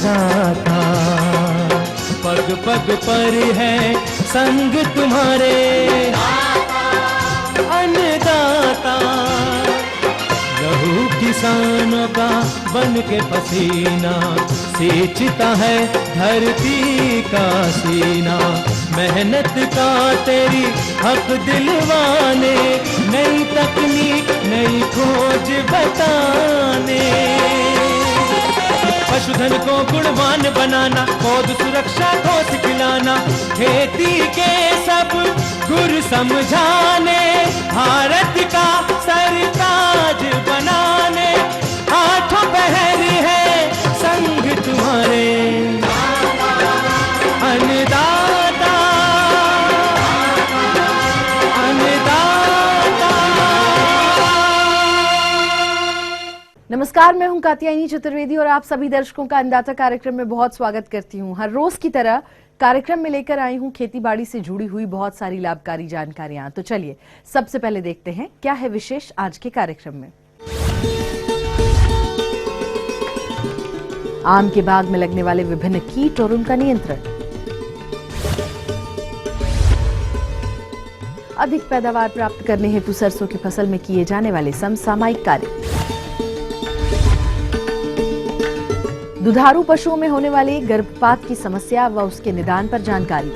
अन्नदाता, पग पग पर है संग तुम्हारे अन्नदाता। लहू किसानों का बन के पसीना सींचता है धरती का सीना। मेहनत का तेरी हक दिलवाने, नई तकनीक नई खोज बताने। पशुधन को गुणवान बनाना, पौध सुरक्षा को सिखलाना, खेती के सब गुर समझाने, भारत का सरताज बनाने। आठों पहर है संग तुम्हारे अन्नदाता, अन्नदाता। नमस्कार, मैं हूं कात्यायनी चतुर्वेदी और आप सभी दर्शकों का अन्नदाता कार्यक्रम में बहुत स्वागत करती हूं। हर रोज की तरह कार्यक्रम में लेकर आई हूं खेती बाड़ी से जुड़ी हुई बहुत सारी लाभकारी जानकारियां। तो चलिए सबसे पहले देखते हैं क्या है विशेष आज के कार्यक्रम में। आम के बाग में लगने वाले विभिन्न कीट और उनका नियंत्रण, अधिक पैदावार प्राप्त करने हेतु सरसों की फसल में किए जाने वाले समसामयिक कार्य, दुधारू पशुओं में होने वाली गर्भपात की समस्या व उसके निदान पर जानकारी,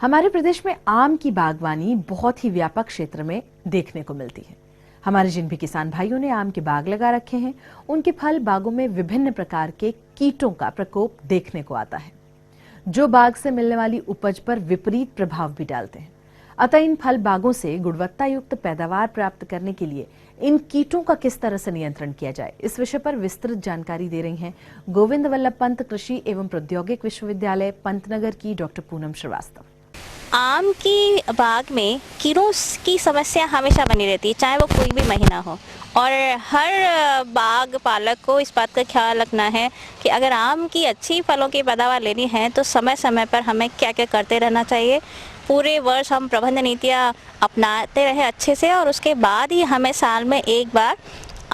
हमारे प्रदेश में आम की बागवानी बहुत ही व्यापक क्षेत्र में देखने को मिलती है। हमारे जिन भी किसान भाइयों ने आम के बाग लगा रखे हैं, उनके फल बागों में विभिन्न प्रकार के कीटों का प्रकोप देखने को आता है, जो बाग से मिलने वाली उपज पर विपरीत प्रभाव भी डालते हैं। अतः इन फल बागों से गुणवत्ता युक्त पैदावार प्राप्त करने के लिए इन कीटों का किस तरह से नियंत्रण किया जाए, इस विषय पर विस्तृत जानकारी दे रही हैं गोविंद वल्लभ पंत कृषि एवं प्रौद्योगिक विश्वविद्यालय पंतनगर की डॉक्टर पूनम श्रीवास्तव। आम की बाग में कीड़ों की समस्या हमेशा बनी रहती है, चाहे वो कोई भी महीना हो। और हर बाग पालक को इस बात का ख्याल रखना है कि अगर आम की अच्छी फलों की पैदावार लेनी है तो समय समय पर हमें क्या क्या करते रहना चाहिए। पूरे वर्ष हम प्रबंध नीतियाँ अपनाते रहे अच्छे से, और उसके बाद ही हमें साल में एक बार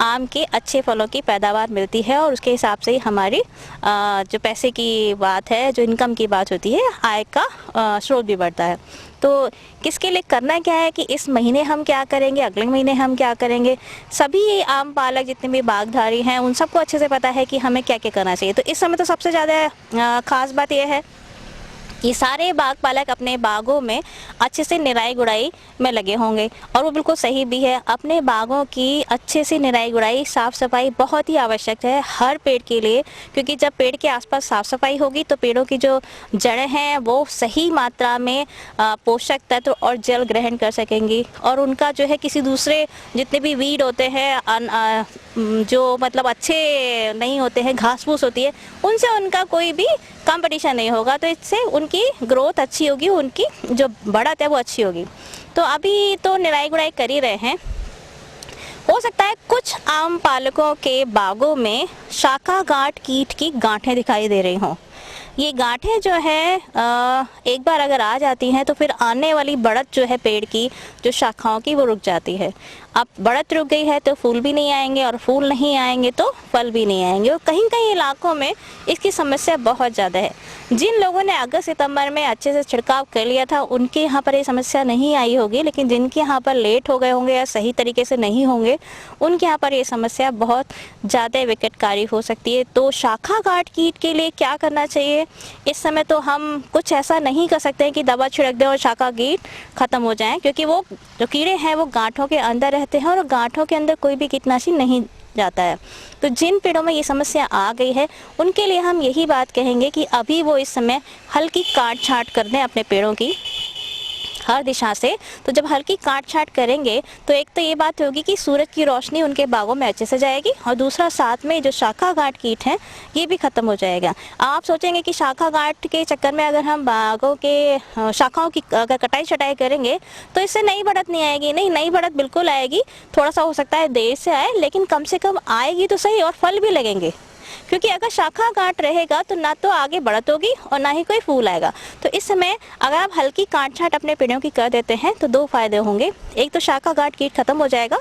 आम के अच्छे फलों की पैदावार मिलती है, और उसके हिसाब से ही हमारी जो पैसे की बात है, जो इनकम की बात होती है, आय का स्रोत भी बढ़ता है। तो किसके लिए करना क्या है कि इस महीने हम क्या करेंगे, अगले महीने हम क्या करेंगे। सभी आम पालक जितने भी बागधारी हैं उन सबको अच्छे से पता है कि हमें क्या क्या करना चाहिए। तो इस समय तो सबसे ज़्यादा खास बात यह है कि सारे बाग पालक अपने बागों में अच्छे से निराई गुड़ाई में लगे होंगे, और वो बिल्कुल सही भी है। अपने बागों की अच्छे से निराई गुड़ाई साफ़ सफाई बहुत ही आवश्यक है हर पेड़ के लिए, क्योंकि जब पेड़ के आसपास साफ़ सफाई होगी तो पेड़ों की जो जड़ें हैं वो सही मात्रा में पोषक तत्व और जल ग्रहण कर सकेंगी, और उनका जो है किसी दूसरे जितने भी वीड होते हैं जो मतलब अच्छे नहीं होते हैं, घास फूस होती है, उनसे उनका कोई भी कंपटीशन नहीं होगा। तो इससे उनकी ग्रोथ अच्छी होगी, उनकी जो बढ़त है वो अच्छी होगी। तो अभी तो निराई गुड़ाई कर ही रहे हैं। हो सकता है कुछ आम पालकों के बागों में शाखा गांठ कीट की गांठें दिखाई दे रही हों। ये गांठें जो है एक बार अगर आ जाती हैं तो फिर आने वाली बढ़त जो है पेड़ की, जो शाखाओं की, वो रुक जाती है। अब बढ़त रुक गई है तो फूल भी नहीं आएंगे, और फूल नहीं आएंगे तो फल भी नहीं आएंगे। और कहीं कहीं इलाकों में इसकी समस्या बहुत ज़्यादा है। जिन लोगों ने अगस्त सितंबर में अच्छे से छिड़काव कर लिया था उनके यहाँ पर ये समस्या नहीं आई होगी, लेकिन जिनके यहाँ पर लेट हो गए होंगे या सही तरीके से नहीं होंगे, उनके यहाँ पर ये समस्या बहुत ज़्यादा विकटकारी हो सकती है। तो शाखा गांठ कीट के लिए क्या करना चाहिए? इस समय तो हम कुछ ऐसा नहीं कर सकते हैं कि दवा छिड़क दें और शाखा कीट खत्म हो जाएं, क्योंकि वो जो कीड़े हैं वो गांठों के अंदर रहते हैं, और गांठों के अंदर कोई भी कीटनाशी नहीं जाता है। तो जिन पेड़ों में ये समस्या आ गई है उनके लिए हम यही बात कहेंगे कि अभी वो इस समय हल्की काट छांट कर दें अपने पेड़ों की। हर दिशा से, तो जब हल्की काट छाट करेंगे तो एक तो ये बात होगी कि सूरज की रोशनी उनके बागों में अच्छे से जाएगी, और दूसरा साथ में जो शाखा गांठ कीट हैं ये भी खत्म हो जाएगा। आप सोचेंगे कि शाखा गांठ के चक्कर में अगर हम बागों के शाखाओं की अगर कटाई छटाई करेंगे तो इससे नई बढ़त नहीं आएगी। नहीं, नई बढ़त बिल्कुल आएगी, थोड़ा सा हो सकता है देर से आए, लेकिन कम से कम आएगी तो सही, और फल भी लगेंगे। क्योंकि अगर शाखा गांठ रहेगा तो ना तो आगे बढ़त होगी और ना ही कोई फूल आएगा। तो इस समय अगर आप हल्की काट छाट अपने पेड़ों की कर देते हैं तो दो फायदे होंगे। एक तो शाखा गांठ कीट खत्म हो जाएगा,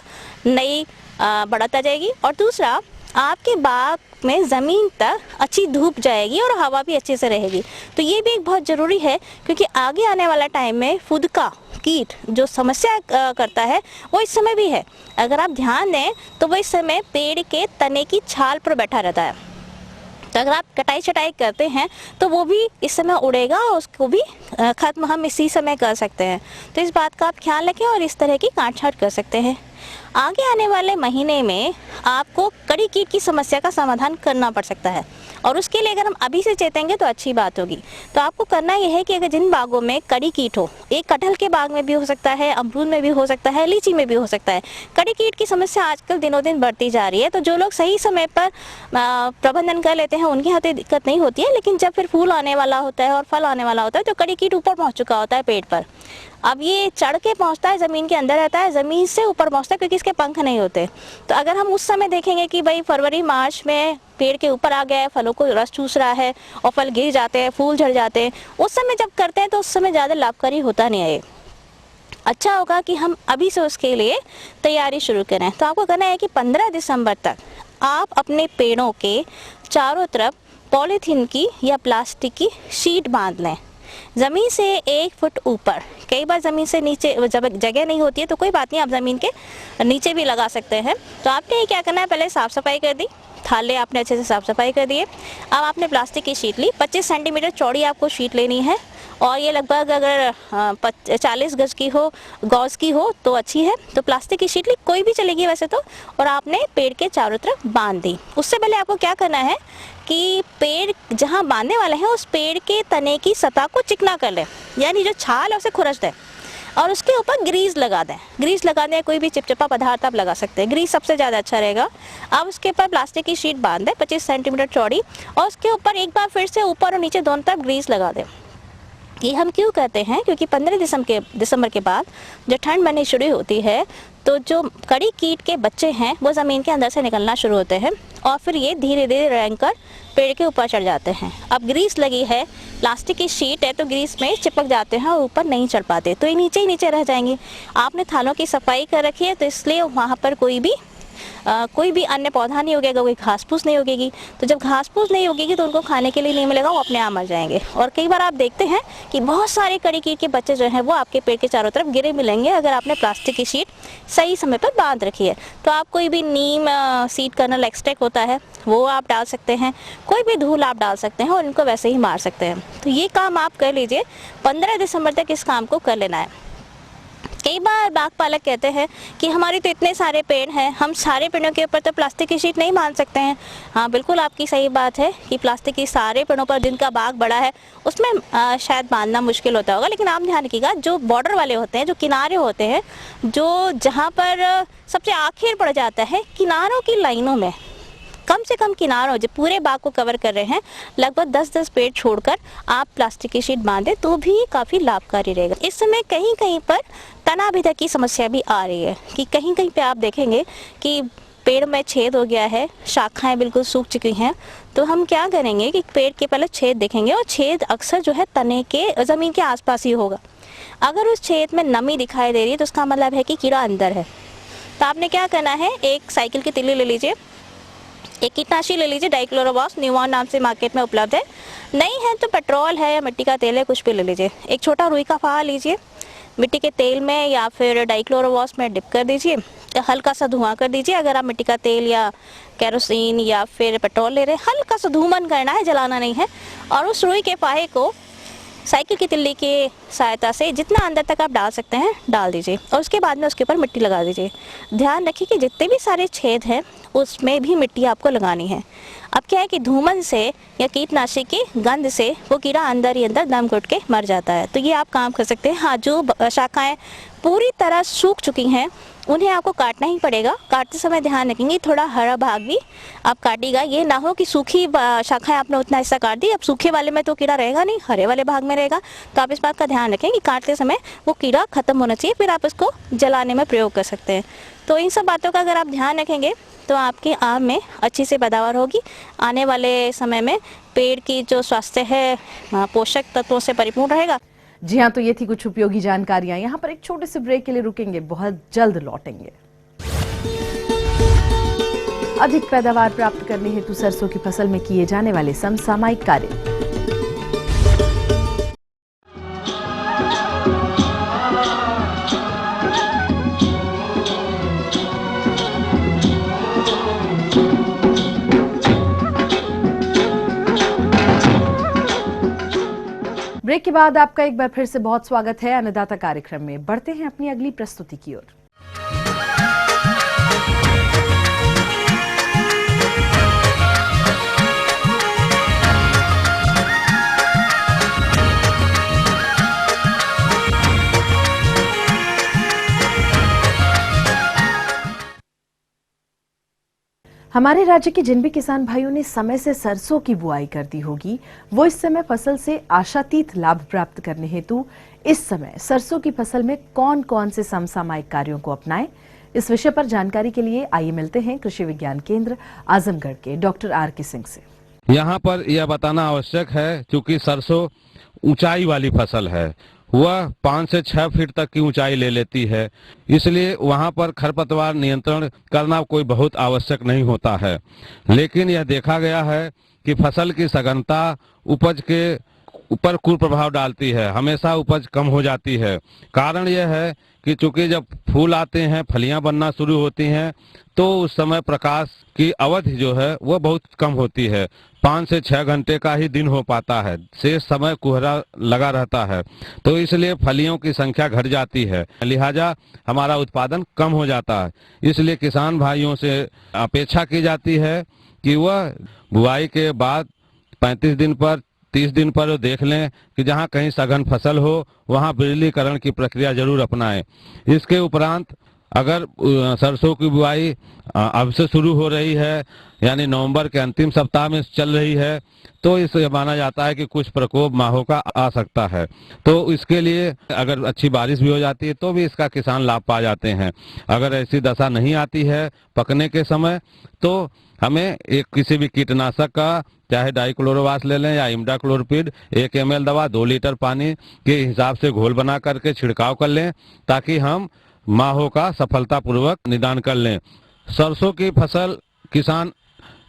नई बढ़त आ जाएगी, और दूसरा आपके बाग में ज़मीन तक अच्छी धूप जाएगी और हवा भी अच्छे से रहेगी। तो ये भी एक बहुत ज़रूरी है, क्योंकि आगे आने वाला टाइम में फुदका कीट जो समस्या करता है वो इस समय भी है। अगर आप ध्यान दें तो वो इस समय पेड़ के तने की छाल पर बैठा रहता है। तो अगर आप कटाई छटाई करते हैं तो वो भी इस समय उड़ेगा और उसको भी खत्म हम इसी समय कर सकते हैं। तो इस बात का आप ख्याल रखें और इस तरह की काट छाट कर सकते हैं। आगे आने वाले महीने में आपको कड़ी कीट की समस्या का समाधान करना पड़ सकता है, और उसके लिए अगर हम अभी से चेतेंगे तो अच्छी बात होगी। तो आपको करना यह है कि अगर जिन बागों में कड़ी कीट हो, एक कटहल के बाग में भी हो सकता है, अमरूद में भी हो सकता है, लीची में भी हो सकता है, कड़ी कीट की समस्या आजकल दिनों दिन बढ़ती जा रही है। तो जो लोग सही समय पर प्रबंधन कर लेते हैं उनके हाथ दिक्कत नहीं होती है, लेकिन जब फिर फूल आने वाला होता है और फल आने वाला होता है तो कड़ी कीट ऊपर पहुँच चुका होता है पेड़ पर। अब ये चढ़ के पहुंचता है, ज़मीन के अंदर रहता है, ज़मीन से ऊपर पहुंचता है, क्योंकि इसके पंख नहीं होते। तो अगर हम उस समय देखेंगे कि भाई फरवरी मार्च में पेड़ के ऊपर आ गया है, फलों को रस चूस रहा है और फल गिर जाते हैं, फूल झड़ जाते हैं, उस समय जब करते हैं तो उस समय ज़्यादा लाभकारी होता नहीं है ये। अच्छा होगा कि हम अभी से उसके लिए तैयारी शुरू करें। तो आपको करना है कि 15 दिसंबर तक आप अपने पेड़ों के चारों तरफ पॉलीथीन की या प्लास्टिक की शीट बांध लें, ज़मीन से 1 फुट ऊपर। कई बार ज़मीन से नीचे जब जगह नहीं होती है तो कोई बात नहीं, आप ज़मीन के नीचे भी लगा सकते हैं। तो आपने क्या करना है, पहले साफ़ सफाई कर दी, थाले आपने अच्छे से साफ़ सफाई कर दिए। अब आपने प्लास्टिक की शीट ली, 25 सेंटीमीटर चौड़ी आपको शीट लेनी है, और ये लगभग अगर 40 गज की हो, गॉज की हो तो अच्छी है। तो प्लास्टिक की शीट ली, कोई भी चलेगी वैसे तो, और आपने पेड़ के चारों तरफ बांध दी। उससे पहले आपको क्या करना है कि पेड़ जहाँ बांधने वाले हैं उस पेड़ के तने की सतह को चिकना कर लें, यानी जो छाल है उसे खुरच दें, और उसके ऊपर ग्रीस लगा दें। ग्रीस लगा दें, कोई भी चिपचिपा पदार्थ आप लगा सकते हैं, ग्रीस सबसे ज़्यादा अच्छा रहेगा। अब उसके ऊपर प्लास्टिक की शीट बांध दें 25 सेंटीमीटर चौड़ी, और उसके ऊपर एक बार फिर से ऊपर और नीचे दोनों तरफ ग्रीस लगा दें। ये हम क्यों करते हैं, क्योंकि 15 दिसंबर के बाद जब ठंड बननी शुरू होती है तो जो कड़ी कीट के बच्चे हैं वो ज़मीन के अंदर से निकलना शुरू होते हैं, और फिर ये धीरे धीरे रेंग कर पेड़ के ऊपर चढ़ जाते हैं। अब ग्रीस लगी है, प्लास्टिक की शीट है, तो ग्रीस में चिपक जाते हैं और ऊपर नहीं चढ़ पाते, तो ये नीचे ही नीचे रह जाएंगे। आपने थालों की सफाई कर रखी है तो इसलिए वहाँ पर कोई भी अन्य पौधा नहीं उगेगा, कोई घास फूस नहीं उगेगी। तो जब घास फूस नहीं उगेगी तो उनको खाने के लिए नहीं मिलेगा, वो अपने आप मर जाएंगे। और कई बार आप देखते हैं कि बहुत सारे कड़ी कीट के बच्चे जो हैं वो आपके पेड़ के चारों तरफ गिरे मिलेंगे, अगर आपने प्लास्टिक की शीट सही समय पर बांध रखी है। तो आप कोई भी नीम सीड कर्नल एक्सट्रैक्ट होता है वो आप डाल सकते हैं, कोई भी धूल आप डाल सकते हैं और इनको वैसे ही मार सकते हैं। तो ये काम आप कर लीजिए, 15 दिसंबर तक इस काम को कर लेना है। कई बार बाग पालक कहते हैं कि हमारे तो इतने सारे पेड़ हैं, हम सारे पेड़ों के ऊपर तो प्लास्टिक की शीट नहीं बांध सकते हैं। हाँ, बिल्कुल आपकी सही बात है कि प्लास्टिक की सारे पेड़ों पर जिनका बाग बड़ा है उसमें शायद बांधना मुश्किल होता होगा, लेकिन आप ध्यान रखिएगा जो बॉर्डर वाले होते हैं, जो किनारे होते हैं, जो जहाँ पर सबसे आखिर पड़ जाता है, किनारों की लाइनों में कम से कम किनारों जो पूरे बाग को कवर कर रहे हैं लगभग 10-10 पेड़ छोड़कर आप प्लास्टिक की शीट बांधें तो भी काफ़ी लाभकारी रहेगा। इस समय कहीं कहीं पर तना भिधक की समस्या भी आ रही है कि कहीं कहीं पे आप देखेंगे कि पेड़ में छेद हो गया है, शाखाएं बिल्कुल सूख चुकी हैं। तो हम क्या करेंगे कि पेड़ के पहले छेद देखेंगे, और छेद अक्सर जो है तने के ज़मीन के आसपास ही होगा। अगर उस छेद में नमी दिखाई दे रही है तो उसका मतलब है कि कीड़ा अंदर है। तो आपने क्या करना है, एक साइकिल की तिल्ली ले लीजिए, एक कीटनाशी ले लीजिए, डाइक्लोरोवॉस न्यूमॉन नाम से मार्केट में उपलब्ध है, नहीं है तो पेट्रोल है या मिट्टी का तेल है, कुछ भी ले लीजिए। एक छोटा रुई का फहा लीजिए, मिट्टी के तेल में या फिर डाइक्लोरोवॉस में डिप कर दीजिए, हल्का सा धुआं कर दीजिए। अगर आप मिट्टी का तेल या केरोसिन या फिर पेट्रोल ले रहे हैं, हल्का सा धूमन करना है, जलाना नहीं है। और उस रुई के फाहे को साइकिल की तिल्ली की सहायता से जितना अंदर तक आप डाल सकते हैं डाल दीजिए और उसके बाद में उसके ऊपर मिट्टी लगा दीजिए। ध्यान रखिए कि जितने भी सारे छेद हैं उसमें भी मिट्टी आपको लगानी है। अब क्या है कि धूमन से या कीटनाशी की गंध से वो कीड़ा अंदर ही अंदर दम घुट के मर जाता है। तो ये आप काम कर सकते हैं। हाँ, जो शाखाएं पूरी तरह सूख चुकी हैं उन्हें आपको काटना ही पड़ेगा। काटते समय ध्यान रखेंगे थोड़ा हरा भाग भी आप काटिएगा। ये ना हो कि सूखी शाखाएं आपने उतना हिस्सा काट दी, अब सूखे वाले में तो कीड़ा रहेगा नहीं, हरे वाले भाग में रहेगा। तो आप इस बात का ध्यान रखें कि काटते समय वो कीड़ा खत्म होना चाहिए, फिर आप इसको जलाने में प्रयोग कर सकते हैं। तो इन सब बातों का अगर आप ध्यान रखेंगे तो आपके आम में अच्छी से पैदावार होगी। आने वाले समय में पेड़ की जो स्वास्थ्य है पोषक तत्वों से परिपूर्ण रहेगा। जी हाँ, तो ये थी कुछ उपयोगी जानकारियां। यहाँ पर एक छोटे से ब्रेक के लिए रुकेंगे, बहुत जल्द लौटेंगे। अधिक पैदावार प्राप्त करने हेतु सरसों की फसल में किए जाने वाले समसामयिक कार्य। ब्रेक के बाद आपका एक बार फिर से बहुत स्वागत है अन्नदाता कार्यक्रम में। बढ़ते हैं अपनी अगली प्रस्तुति की ओर। हमारे राज्य के जिन भी किसान भाइयों ने समय से सरसों की बुआई कर दी होगी, वो इस समय फसल से आशातीत लाभ प्राप्त करने हेतु इस समय सरसों की फसल में कौन कौन से समसामयिक कार्यों को अपनाएं, इस विषय पर जानकारी के लिए आइए मिलते हैं कृषि विज्ञान केंद्र आजमगढ़ के डॉक्टर आर.के. सिंह से। यहाँ पर यह बताना आवश्यक है, चूंकि सरसों ऊंचाई वाली फसल है, वह 5 से 6 फीट तक की ऊंचाई ले लेती है, इसलिए वहां पर खरपतवार नियंत्रण करना कोई बहुत आवश्यक नहीं होता है। लेकिन यह देखा गया है कि फसल की सघनता उपज के ऊपर कुप्रभाव डालती है, हमेशा उपज कम हो जाती है। कारण यह है कि चूंकि जब फूल आते हैं, फलियां बनना शुरू होती हैं, तो उस समय प्रकाश की अवधि जो है वह बहुत कम होती है। 5 से 6 घंटे का ही दिन हो पाता है, शेष समय कोहरा लगा रहता है, तो इसलिए फलियों की संख्या घट जाती है, लिहाजा हमारा उत्पादन कम हो जाता है। इसलिए किसान भाइयों से अपेक्षा की जाती है कि वह बुआई के बाद 35 दिन पर 30 दिन पर देख लें कि जहां कहीं सघन फसल हो वहां बिजलीकरण की प्रक्रिया जरूर अपनाएं। इसके उपरांत अगर सरसों की बुआई अब से शुरू हो रही है, यानी नवंबर के अंतिम सप्ताह में चल रही है, तो इसे माना जाता है कि कुछ प्रकोप माहों का आ सकता है। तो इसके लिए अगर अच्छी बारिश भी हो जाती है तो भी इसका किसान लाभ पा जाते हैं। अगर ऐसी दशा नहीं आती है पकने के समय, तो हमें एक किसी भी कीटनाशक का, चाहे डाइक्लोरोवास ले लें या इमिडाक्लोपरिड, 1 ml दवा 2 लीटर पानी के हिसाब से घोल बना करके छिड़काव कर लें, ताकि हम माहों का सफलतापूर्वक निदान कर लें। सरसों की फसल किसान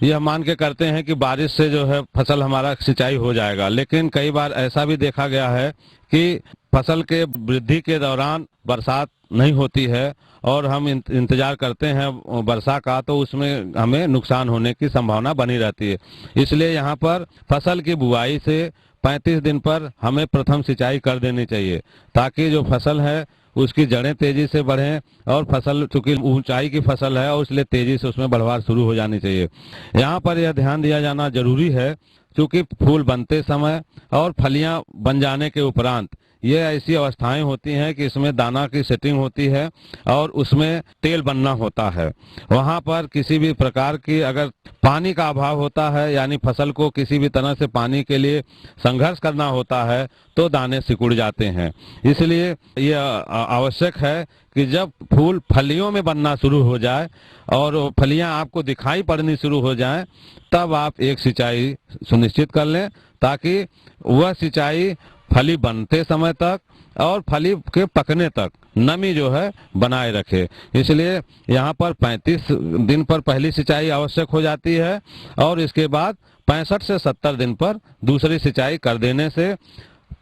यह मान के करते हैं कि बारिश से जो है फसल हमारा सिंचाई हो जाएगा, लेकिन कई बार ऐसा भी देखा गया है कि फसल के वृद्धि के दौरान बरसात नहीं होती है और हम इंतजार करते हैं वर्षा का, तो उसमें हमें नुकसान होने की संभावना बनी रहती है। इसलिए यहाँ पर फसल की बुआई से 35 दिन पर हमें प्रथम सिंचाई कर देनी चाहिए, ताकि जो फसल है उसकी जड़ें तेजी से बढ़ें और फसल चूंकि ऊंचाई की फसल है और इसलिए तेजी से उसमें बढ़वार शुरू हो जानी चाहिए। यहाँ पर यह ध्यान दिया जाना जरूरी है, चूंकि फूल बनते समय और फलियां बन जाने के उपरांत ये ऐसी अवस्थाएं होती हैं कि इसमें दाना की सेटिंग होती है और उसमें तेल बनना होता है। वहां पर किसी भी प्रकार की अगर पानी का अभाव होता है, यानी फसल को किसी भी तरह से पानी के लिए संघर्ष करना होता है, तो दाने सिकुड़ जाते हैं। इसलिए यह आवश्यक है कि जब फूल फलियों में बनना शुरू हो जाए और फलियां आपको दिखाई पड़नी शुरू हो जाएं, तब आप एक सिंचाई सुनिश्चित कर लें, ताकि वह सिंचाई फली बनते समय तक और फली के पकने तक नमी जो है बनाए रखे। इसलिए यहाँ पर 35 दिन पर पहली सिंचाई आवश्यक हो जाती है और इसके बाद 65 से 70 दिन पर दूसरी सिंचाई कर देने से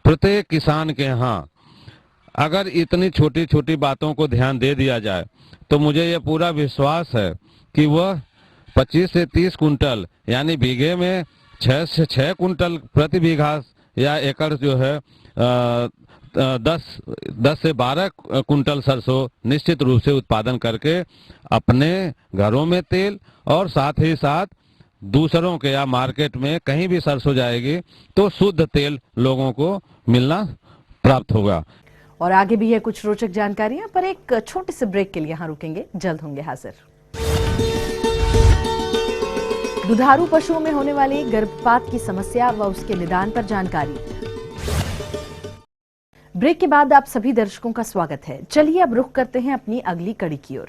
प्रत्येक किसान के यहाँ अगर इतनी छोटी छोटी बातों को ध्यान दे दिया जाए, तो मुझे ये पूरा विश्वास है कि वह 25 से 30 कुंटल, यानी बीघे में 6 से 6 कुंटल प्रति बीघा या एकड़ जो है 10 से 12 कुंटल सरसों निश्चित रूप से उत्पादन करके अपने घरों में तेल और साथ ही साथ दूसरों के या मार्केट में कहीं भी सरसों जाएगी तो शुद्ध तेल लोगों को मिलना प्राप्त होगा। और आगे भी है कुछ रोचक जानकारियां, पर एक छोटे से ब्रेक के लिए यहां रुकेंगे, जल्द होंगे हाजिर। दुधारू पशुओं में होने वाली गर्भपात की समस्या व उसके निदान पर जानकारी। ब्रेक के बाद आप सभी दर्शकों का स्वागत है। चलिए अब रुख करते हैं अपनी अगली कड़ी की ओर।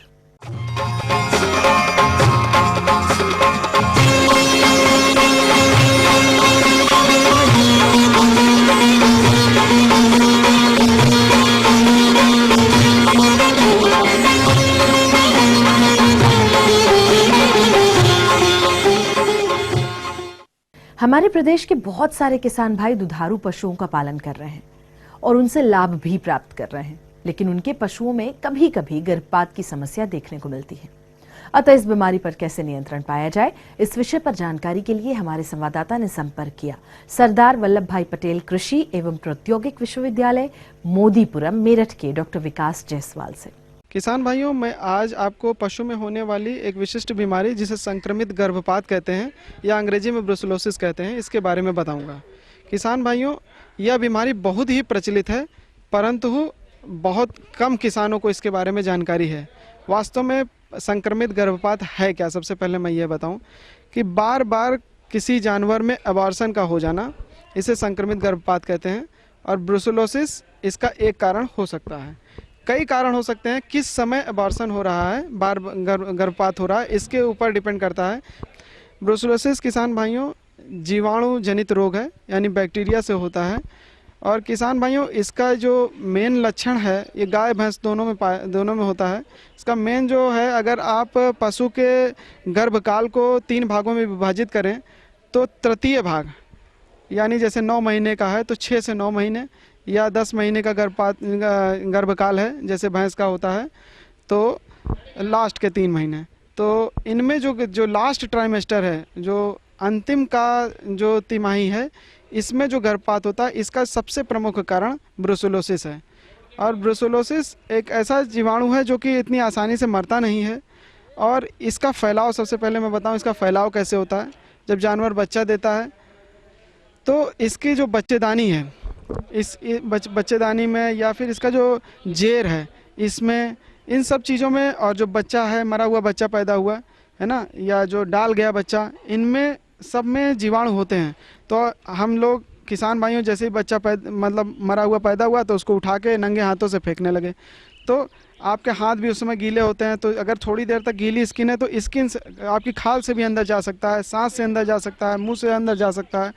हमारे प्रदेश के बहुत सारे किसान भाई दुधारू पशुओं का पालन कर रहे हैं और उनसे लाभ भी प्राप्त कर रहे हैं, लेकिन उनके पशुओं में कभी कभी गर्भपात की समस्या देखने को मिलती है। अतः इस बीमारी पर कैसे नियंत्रण पाया जाए, इस विषय पर जानकारी के लिए हमारे संवाददाता ने संपर्क किया सरदार वल्लभ भाई पटेल कृषि एवं प्रौद्योगिक विश्वविद्यालय मोदीपुरम मेरठ के डॉक्टर विकास जायसवाल से। किसान भाइयों, मैं आज आपको पशु में होने वाली एक विशिष्ट बीमारी जिसे संक्रमित गर्भपात कहते हैं या अंग्रेजी में ब्रुसेलोसिस कहते हैं, इसके बारे में बताऊंगा। किसान भाइयों, यह बीमारी बहुत ही प्रचलित है, परंतु बहुत कम किसानों को इसके बारे में जानकारी है। वास्तव में संक्रमित गर्भपात है क्या? सबसे पहले मैं ये बताऊं कि बार बार किसी जानवर में अबॉर्शन का हो जाना, इसे संक्रमित गर्भपात कहते हैं। और ब्रुसेलोसिस इसका एक कारण हो सकता है। कई कारण हो सकते हैं। किस समय अबॉर्शन हो रहा है, बार गर्भपात हो रहा है, इसके ऊपर डिपेंड करता है। ब्रुसेलोसिस किसान भाइयों जीवाणु जनित रोग है, यानी बैक्टीरिया से होता है। और किसान भाइयों, इसका जो मेन लक्षण है, ये गाय भैंस दोनों में होता है। इसका मेन जो है, अगर आप पशु के गर्भकाल को 3 भागों में विभाजित करें तो तृतीय भाग, यानी जैसे 9 महीने का है तो 6 से 9 महीने, या 10 महीने का गर्भकाल है जैसे भैंस का होता है तो लास्ट के 3 महीने, तो इनमें जो लास्ट ट्राइमेस्टर है, जो अंतिम का जो तिमाही है, इसमें जो गर्भपात होता है, इसका सबसे प्रमुख कारण ब्रुसेलोसिस है। और ब्रुसेलोसिस एक ऐसा जीवाणु है जो कि इतनी आसानी से मरता नहीं है। और इसका फैलाव, सबसे पहले मैं बताऊं इसका फैलाव कैसे होता है। जब जानवर बच्चा देता है तो इसकी जो बच्चेदानी है, इस बच्चेदानी में या फिर इसका जो जेर है, इसमें, इन सब चीज़ों में, और जो बच्चा है, मरा हुआ बच्चा पैदा हुआ है ना, या जो डाल गया बच्चा, इनमें सब में जीवाणु होते हैं। तो हम लोग किसान भाइयों जैसे ही बच्चा मतलब मरा हुआ पैदा हुआ तो उसको उठा के नंगे हाथों से फेंकने लगे, तो आपके हाथ भी उस समय गीले होते हैं। तो अगर थोड़ी देर तक गीली स्किन है तो स्किन से, आपकी खाल से भी अंदर जा सकता है, सांस से अंदर जा सकता है, मुंह से अंदर जा सकता है।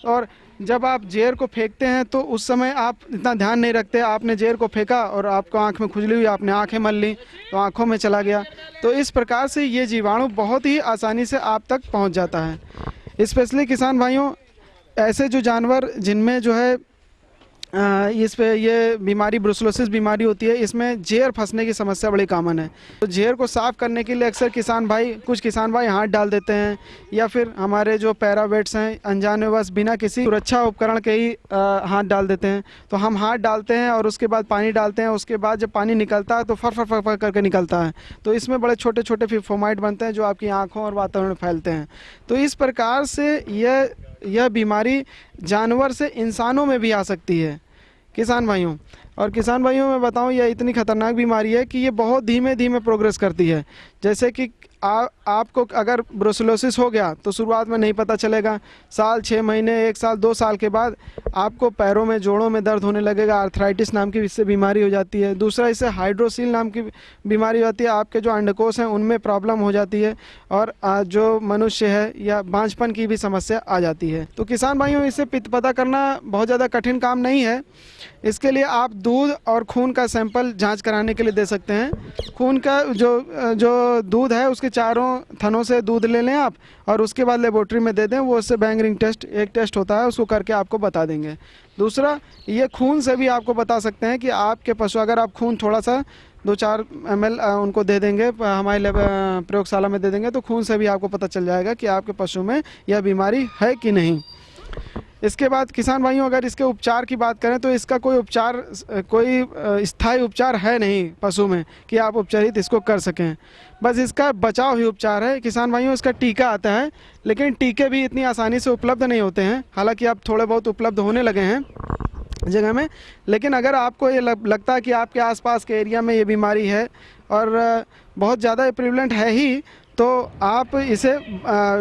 और जब आप जेर को फेंकते हैं तो उस समय आप इतना ध्यान नहीं रखते, आपने जेर को फेंका और आपको आँख में खुजली हुई, आपने आँखें मल ली तो आँखों में चला गया। तो इस प्रकार से ये जीवाणु बहुत ही आसानी से आप तक पहुंच जाता है। स्पेशली किसान भाइयों, ऐसे जो जानवर जिनमें जो है इस पे ये बीमारी ब्रुसेलोसिस बीमारी होती है, इसमें जेर फंसने की समस्या बड़ी कॉमन है। तो जेर को साफ करने के लिए अक्सर कुछ किसान भाई हाथ डाल देते हैं, या फिर हमारे जो पैरावेट्स हैं अनजाने बस बिना किसी सुरक्षा उपकरण के ही हाथ डाल देते हैं। तो हम हाथ डालते हैं और उसके बाद पानी डालते हैं, उसके बाद जब पानी निकलता है तो फर करके निकलता है। तो इसमें बड़े छोटे छोटे फोमाइट बनते हैं जो आपकी आँखों और वातावरण में फैलते हैं। तो इस प्रकार से यह बीमारी जानवर से इंसानों में भी आ सकती है किसान भाइयों। और किसान भाइयों मैं बताऊं, यह इतनी खतरनाक बीमारी है कि ये बहुत धीमे धीमे प्रोग्रेस करती है। जैसे कि आपको अगर ब्रुसेलोसिस हो गया तो शुरुआत में नहीं पता चलेगा, साल, 6 महीने, 1 साल, 2 साल के बाद आपको पैरों में, जोड़ों में दर्द होने लगेगा। आर्थराइटिस नाम की इससे बीमारी हो जाती है। दूसरा, इससे हाइड्रोसील नाम की बीमारी होती है, आपके जो अंडकोश हैं उनमें प्रॉब्लम हो जाती है, और जो मनुष्य है या बांझपन की भी समस्या आ जाती है। तो किसान भाइयों, इसे पता करना बहुत ज़्यादा कठिन काम नहीं है। इसके लिए आप दूध और खून का सैंपल जांच कराने के लिए दे सकते हैं। खून का जो दूध है उसके चारों थनों से दूध ले लें आप, और उसके बाद लेबोरेटरी में दे दें। वो उससे बैंग रिंग टेस्ट, एक टेस्ट होता है, उसको करके आपको बता देंगे। दूसरा, ये खून से भी आपको बता सकते हैं कि आपके पशु, अगर आप खून थोड़ा सा 2-4 ml उनको दे देंगे, हमारे प्रयोगशाला में दे देंगे, तो खून से भी आपको पता चल जाएगा कि आपके पशु में यह बीमारी है कि नहीं। इसके बाद किसान भाइयों अगर इसके उपचार की बात करें तो इसका कोई उपचार, कोई स्थायी उपचार है नहीं पशु में कि आप उपचारित इसको कर सकें। बस इसका बचाव ही उपचार है। किसान भाइयों इसका टीका आता है, लेकिन टीके भी इतनी आसानी से उपलब्ध नहीं होते हैं। हालांकि अब थोड़े बहुत उपलब्ध होने लगे हैं जगह में, लेकिन अगर आपको ये लगता है कि आपके आसपास के एरिया में ये बीमारी है और बहुत ज़्यादा प्रिवलेंट है ही, तो आप इसे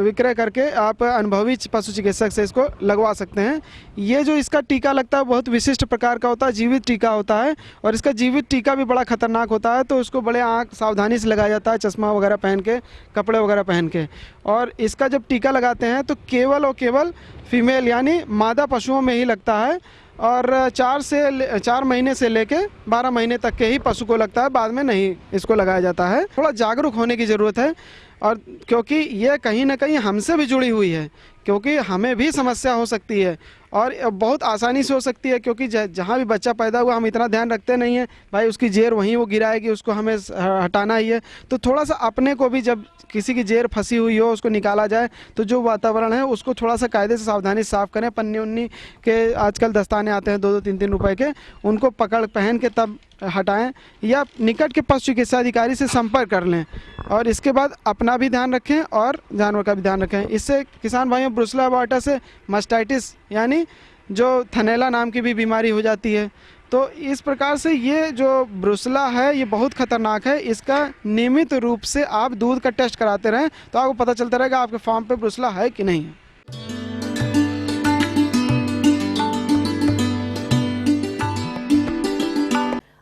विक्रय करके आप अनुभवी पशु चिकित्सक से इसको लगवा सकते हैं। ये जो इसका टीका लगता है बहुत विशिष्ट प्रकार का होता है, जीवित टीका होता है, और इसका जीवित टीका भी बड़ा खतरनाक होता है। तो उसको बड़े सावधानी से लगाया जाता है, चश्मा वगैरह पहन के, कपड़े वगैरह पहन के। और इसका जब टीका लगाते हैं तो केवल और केवल फीमेल यानी मादा पशुओं में ही लगता है, और 4 महीने से लेके 12 महीने तक के ही पशु को लगता है, बाद में नहीं इसको लगाया जाता है। थोड़ा जागरूक होने की ज़रूरत है, और क्योंकि ये कहीं ना कहीं हमसे भी जुड़ी हुई है, क्योंकि हमें भी समस्या हो सकती है और बहुत आसानी से हो सकती है। क्योंकि जहाँ भी बच्चा पैदा हुआ हम इतना ध्यान रखते नहीं हैं, भाई उसकी जेर वहीं वो गिराएगी, उसको हमें हटाना ही है। तो थोड़ा सा अपने को भी, जब किसी की जेर फंसी हुई हो उसको निकाला जाए तो जो वातावरण है उसको थोड़ा सा कायदे से सावधानी से साफ़ करें। पन्नी उन्नी के आजकल दस्ताने आते हैं 2-2 3-3 रुपए के, उनको पहन के तब हटाएं, या निकट के पशु चिकित्सा अधिकारी से संपर्क कर लें। और इसके बाद अपना भी ध्यान रखें और जानवर का भी ध्यान रखें। इससे किसान भाइयों ब्रुसेला अबॉर्टा से मास्टाइटिस यानी जो थनैला नाम की भी बीमारी हो जाती है। तो इस प्रकार से ये जो ब्रुसेला है ये बहुत खतरनाक है। इसका नियमित रूप से आप दूध का टेस्ट कराते रहें तो आपको पता चलता रहेगा आपके फार्म पे ब्रुसेला है कि नहीं है।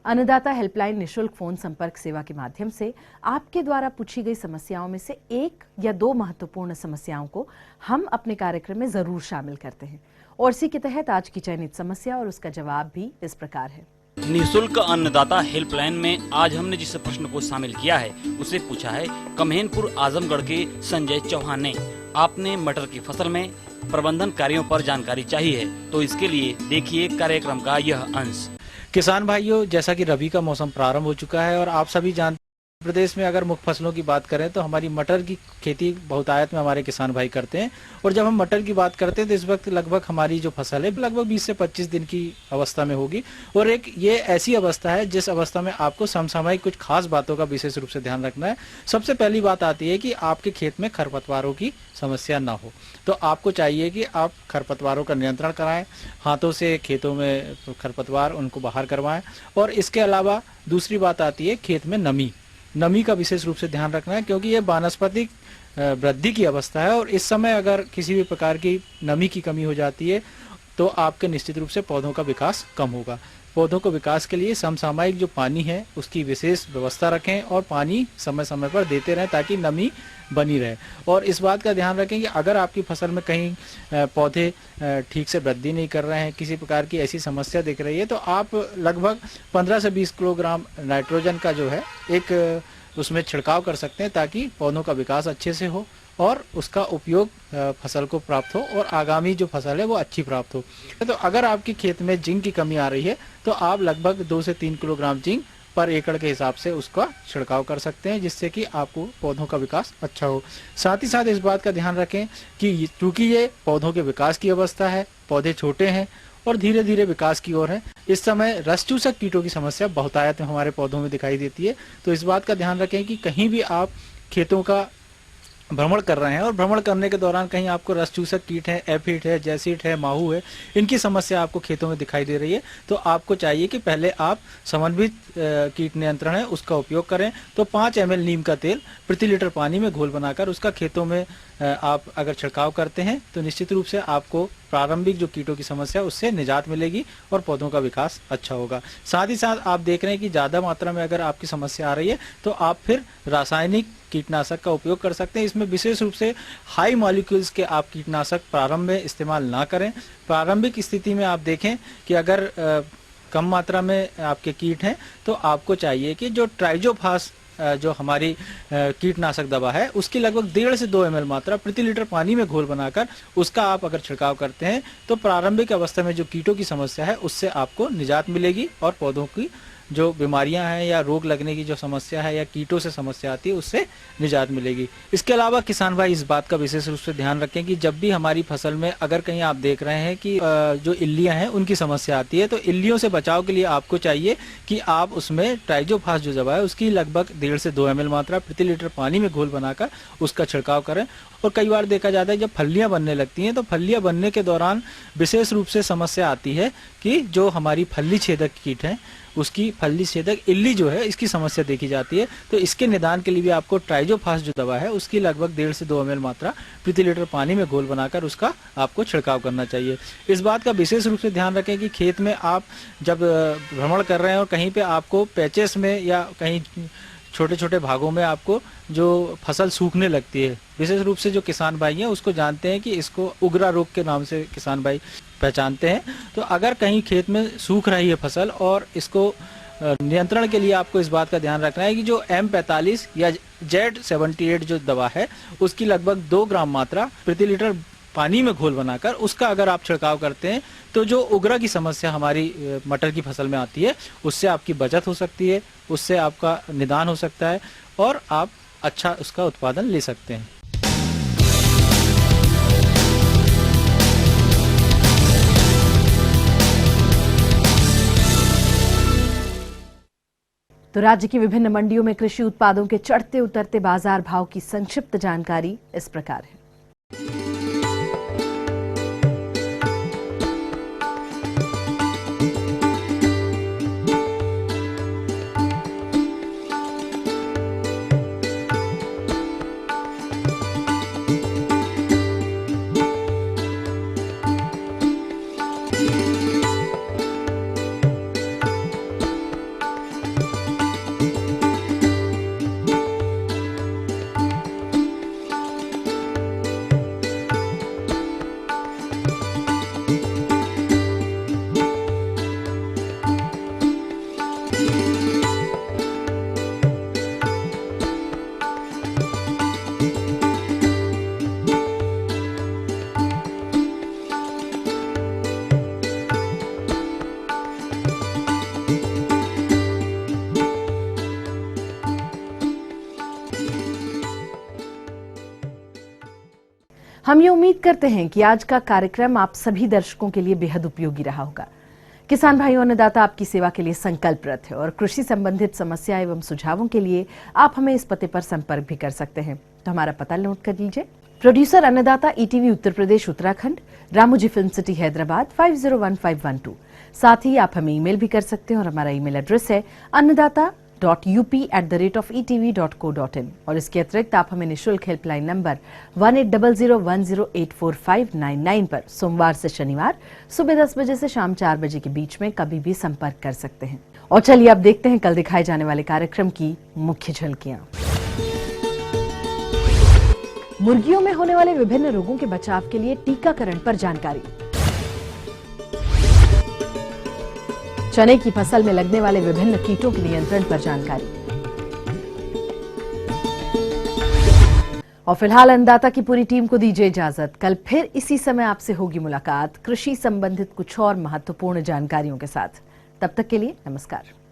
अन्नदाता हेल्पलाइन निशुल्क फोन संपर्क सेवा के माध्यम से आपके द्वारा पूछी गई समस्याओं में से 1 या 2 महत्वपूर्ण समस्याओं को हम अपने कार्यक्रम में जरूर शामिल करते हैं, और इसी के तहत आज की चयनित समस्या और उसका जवाब भी इस प्रकार है। निःशुल्क अन्नदाता हेल्पलाइन में आज हमने जिस प्रश्न को शामिल किया है उसे पूछा है कम्हेनपुर आजमगढ़ के संजय चौहान ने। आपने मटर की फसल में प्रबंधन कार्यों पर जानकारी चाहिए है, तो इसके लिए देखिए कार्यक्रम का यह अंश। किसान भाइयों, जैसा कि रबी का मौसम प्रारंभ हो चुका है और आप सभी जानते हैं प्रदेश में अगर मुख्य फसलों की बात करें तो हमारी मटर की खेती बहुतायत में हमारे किसान भाई करते हैं। और जब हम मटर की बात करते हैं तो इस वक्त लगभग हमारी जो फसल है लगभग 20 से 25 दिन की अवस्था में होगी। और एक ये ऐसी अवस्था है जिस अवस्था में आपको समसामयिक कुछ खास बातों का विशेष रूप से ध्यान रखना है। सबसे पहली बात आती है कि आपके खेत में खरपतवारों की समस्या ना हो, तो आपको चाहिए कि आप खरपतवारों का नियंत्रण कराएं, हाथों से खेतों में खरपतवार उनको बाहर करवाएं। और इसके अलावा दूसरी बात आती है खेत में नमी का विशेष रूप से ध्यान रखना है, क्योंकि ये वानस्पतिक वृद्धि की अवस्था है और इस समय अगर किसी भी प्रकार की नमी की कमी हो जाती है तो आपके निश्चित रूप से पौधों का विकास कम होगा। पौधों को विकास के लिए समसामयिक जो पानी है उसकी विशेष व्यवस्था रखें और पानी समय समय पर देते रहें ताकि नमी बनी रहे। और इस बात का ध्यान रखें कि अगर आपकी फसल में कहीं पौधे ठीक से वृद्धि नहीं कर रहे हैं, किसी प्रकार की ऐसी समस्या दिख रही है, तो आप लगभग 15 से 20 किलोग्राम नाइट्रोजन का जो है एक उसमें छिड़काव कर सकते हैं ताकि पौधों का विकास अच्छे से हो और उसका उपयोग फसल को प्राप्त हो और आगामी जो फसल है वो अच्छी प्राप्त हो। तो अगर आपके खेत में जिंक की कमी आ रही है तो आप लगभग 2 से 3 किलोग्राम जिंक पर एकड़ के हिसाब से उसका छिड़काव कर सकते हैं, जिससे कि आपको पौधों का विकास अच्छा हो। साथ ही साथ इस बात का ध्यान रखें कि चूंकि ये पौधों के विकास की अवस्था है, पौधे छोटे हैं और धीरे धीरे विकास की ओर है, इस समय रस चूसक कीटों की समस्या बहुतायत में हमारे पौधों में दिखाई देती है। तो इस बात का ध्यान रखें कि कहीं भी आप खेतों का भ्रमण कर रहे हैं और भ्रमण करने के दौरान कहीं आपको रस चूसक कीट है, एफिड है, जैसिड है, माहू है, इनकी समस्या आपको खेतों में दिखाई दे रही है, तो आपको चाहिए कि पहले आप समन्वित कीट नियंत्रण है उसका उपयोग करें। तो 5 ml नीम का तेल प्रति लीटर पानी में घोल बनाकर उसका खेतों में आप अगर छिड़काव करते हैं तो निश्चित रूप से आपको प्रारंभिक जो कीटों की समस्या उससे निजात मिलेगी और पौधों का विकास अच्छा होगा। साथ ही साथ आप देख रहे हैं कि ज़्यादा मात्रा में अगर आपकी समस्या आ रही है तो आप फिर रासायनिक कीटनाशक का उपयोग कर सकते हैं। इसमें विशेष रूप से हाई मॉलिक्यूल्स के आप कीटनाशक प्रारंभ में इस्तेमाल ना करें। प्रारंभिक स्थिति में आप देखें कि अगर कम मात्रा में आपके कीट हैं तो आपको चाहिए कि जो ट्राइजोफास जो हमारी कीटनाशक दवा है उसकी लगभग 1.5 से 2 ml मात्रा प्रति लीटर पानी में घोल बनाकर उसका आप अगर छिड़काव करते हैं तो प्रारंभिक अवस्था में जो कीटों की समस्या है उससे आपको निजात मिलेगी और पौधों की जो बीमारियां हैं या रोग लगने की जो समस्या है या कीटों से समस्या आती है उससे निजात मिलेगी। इसके अलावा किसान भाई इस बात का विशेष रूप से ध्यान रखें कि जब भी हमारी फसल में अगर कहीं आप देख रहे हैं कि जो इल्लियां हैं उनकी समस्या आती है, तो इल्लियों से बचाव के लिए आपको चाहिए कि आप उसमें ट्राइजोफास जो दवा है उसकी लगभग 1.5 से 2 ml मात्रा प्रति लीटर पानी में घोल बनाकर उसका छिड़काव करें। और कई बार देखा जाता है जब फलियां बनने लगती हैं तो फलियां बनने के दौरान विशेष रूप से समस्या आती है कि जो हमारी फली छेदक कीट है उसकी फली छेदक इल्ली जो है इसकी समस्या देखी जाती है। तो इसके निदान के लिए भी आपको ट्राइजोफास जो दवा है उसकी लगभग 1.5 से 2 ml मात्रा प्रति लीटर पानी में घोल बनाकर उसका आपको छिड़काव करना चाहिए। इस बात का विशेष रूप से ध्यान रखें कि खेत में आप जब भ्रमण कर रहे हैं और कहीं पे आपको पैचेस में या कहीं छोटे छोटे भागों में आपको जो फसल सूखने लगती है, विशेष रूप से जो किसान भाई हैं उसको जानते हैं कि इसको उगरा रोग के नाम से किसान भाई पहचानते हैं। तो अगर कहीं खेत में सूख रही है फसल और इसको नियंत्रण के लिए आपको इस बात का ध्यान रखना है कि जो M45 या Z78 जो दवा है उसकी लगभग 2 ग्राम मात्रा प्रति लीटर पानी में घोल बनाकर उसका अगर आप छिड़काव करते हैं तो जो उगरा की समस्या हमारी मटर की फसल में आती है उससे आपकी बचत हो सकती है, उससे आपका निदान हो सकता है और आप अच्छा उसका उत्पादन ले सकते हैं। तो राज्य की विभिन्न मंडियों में कृषि उत्पादों के चढ़ते उतरते बाजार भाव की संक्षिप्त जानकारी इस प्रकार है। हम ये उम्मीद करते हैं कि आज का कार्यक्रम आप सभी दर्शकों के लिए बेहद उपयोगी रहा होगा। किसान भाइयों अन्नदाता आपकी सेवा के लिए संकल्परत है और कृषि संबंधित समस्या एवं सुझावों के लिए आप हमें इस पते पर संपर्क भी कर सकते हैं। तो हमारा पता नोट कर लीजिए। प्रोड्यूसर अन्नदाता ETV Uttar Pradesh Uttarakhand, Ramoji film city Hyderabad 501512। साथ ही आप हमें ईमेल भी कर सकते हैं और हमारा ईमेल एड्रेस है annadaata.up@etv.co.in। और इसके अतिरिक्त आप हमें निःशुल्क हेल्पलाइन नंबर 180010084599 पर सोमवार से शनिवार सुबह 10 बजे से शाम 4 बजे के बीच में कभी भी संपर्क कर सकते हैं। और चलिए अब देखते हैं कल दिखाए जाने वाले कार्यक्रम की मुख्य झलकियां। मुर्गियों में होने वाले विभिन्न रोगों के बचाव के लिए टीकाकरण पर जानकारी। चने की फसल में लगने वाले विभिन्न कीटों के नियंत्रण पर जानकारी। और फिलहाल अन्नदाता की पूरी टीम को दीजिए इजाजत। कल फिर इसी समय आपसे होगी मुलाकात कृषि संबंधित कुछ और महत्वपूर्ण जानकारियों के साथ। तब तक के लिए नमस्कार।